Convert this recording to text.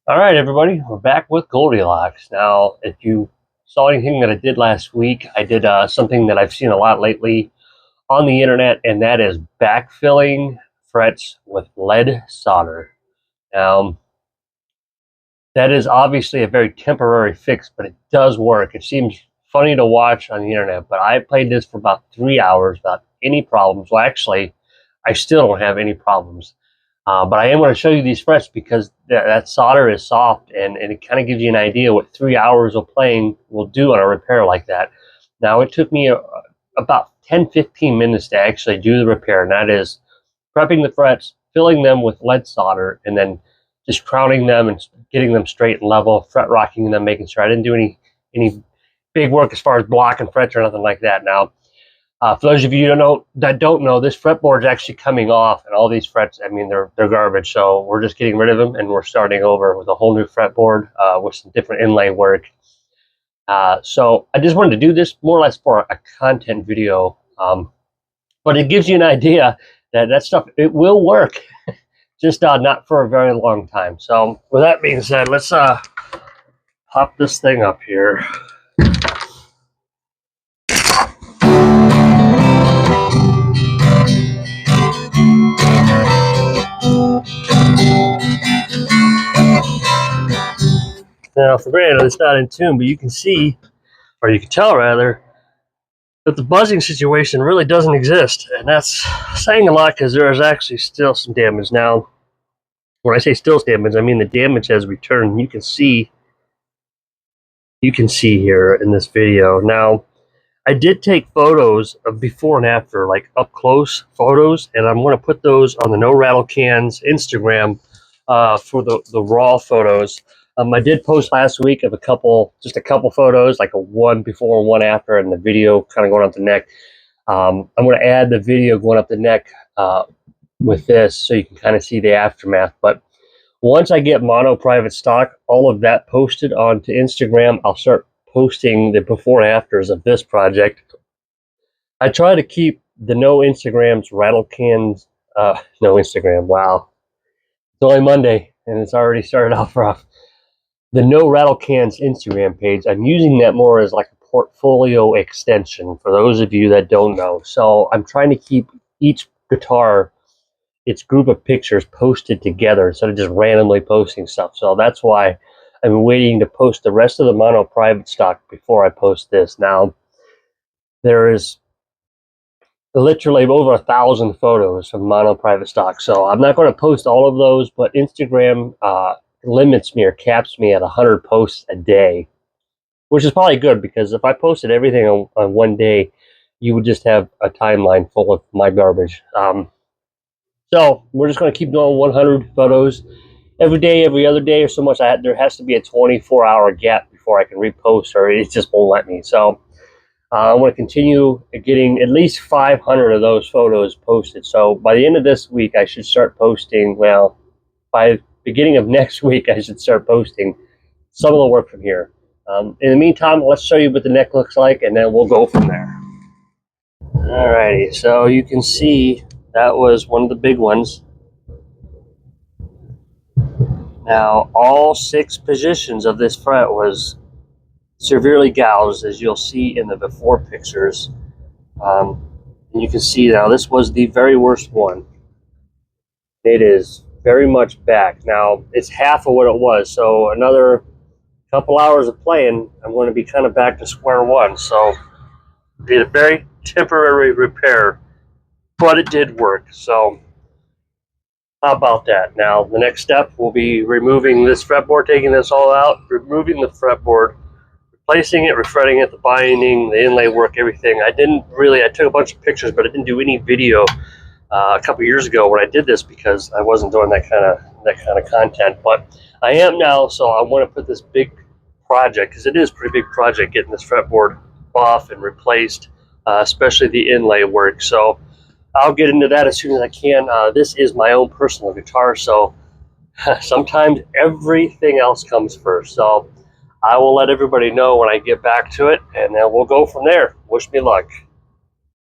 All right, everybody, we're back with Goldilocks. Now, if you saw anything that I did last week, I did something that I've seen a lot lately on the internet, and that is backfilling frets with lead solder. Now, that is obviously a very temporary fix, but it does work. It seems funny to watch on the internet, but I played this for about 3 hours without any problems. Well, actually, I still don't have any problems. But I am going to show you these frets because that solder is soft, and it kind of gives you an idea what 3 hours of playing will do on a repair like that. Now, it took me about 10-15 minutes to actually do the repair, and that is prepping the frets, filling them with lead solder, and then just crowning them and getting them straight and level, fret rocking them, making sure I didn't do any big work as far as blocking frets or nothing like that. Now, for those of you that don't know, this fretboard is actually coming off, and all these frets, I mean, they're garbage. So we're just getting rid of them, and we're starting over with a whole new fretboard with some different inlay work. So I just wanted to do this more or less for a content video, but it gives you an idea that stuff, it will work, just not for a very long time. So with that being said, let's pop this thing up here. Now, for granted, it's not in tune, but you can see, or you can tell rather, that the buzzing situation really doesn't exist, and that's saying a lot because there is actually still some damage. Now, when I say still damage, I mean the damage has returned. You can see here in this video. Now, I did take photos of before and after, like up close photos, and I'm going to put those on the norattlecans Instagram for the raw photos. I did post last week of just a couple photos, like a one before and one after, and the video kind of going up the neck. I'm going to add the video going up the neck with this so you can kind of see the aftermath. But once I get mono private stock, all of that posted onto Instagram, I'll start posting the before and afters of this project. I try to keep the no Instagrams, rattlecans, no Instagram, wow. It's only Monday and it's already started off rough. The no rattlecans Instagram page, I'm using that more as like a portfolio extension for those of you that don't know. So I'm trying to keep each guitar, its group of pictures posted together instead of just randomly posting stuff. So that's why I'm waiting to post the rest of the mono private stock before I post this. Now, there is literally over 1,000 photos from mono private stock. So I'm not going to post all of those, but Instagram limits me or caps me at 100 posts a day, which is probably good because if I posted everything on one day, you would just have a timeline full of my garbage. So we're just going to keep doing 100 photos every day, every other day, or so much. There has to be a 24-hour gap before I can repost, or it just won't let me. So I want to continue getting at least 500 of those photos posted. So by the end of this week, I should start posting. Well, by beginning of next week, I should start posting some of the work from here. In the meantime, let's show you what the neck looks like, and then we'll go from there. Alrighty, so you can see that was one of the big ones. Now, all 6 positions of this fret was severely gouged, as you'll see in the before pictures. And you can see now this was the very worst one. It is very much back. Now, it's half of what it was, so another couple hours of playing, I'm going to be kind of back to square one. So, it's a very temporary repair, but it did work. So, how about that? Now, the next step will be removing this fretboard, taking this all out, removing the fretboard, replacing it, refretting it, the binding, the inlay work, everything. I took a bunch of pictures, but I didn't do any video a couple years ago when I did this because I wasn't doing that kind of content. But I am now, so I want to put this big project, because it is a pretty big project, getting this fretboard off and replaced, especially the inlay work. So I'll get into that as soon as I can. This is my own personal guitar, so sometimes everything else comes first. So I will let everybody know when I get back to it, and then we'll go from there. Wish me luck.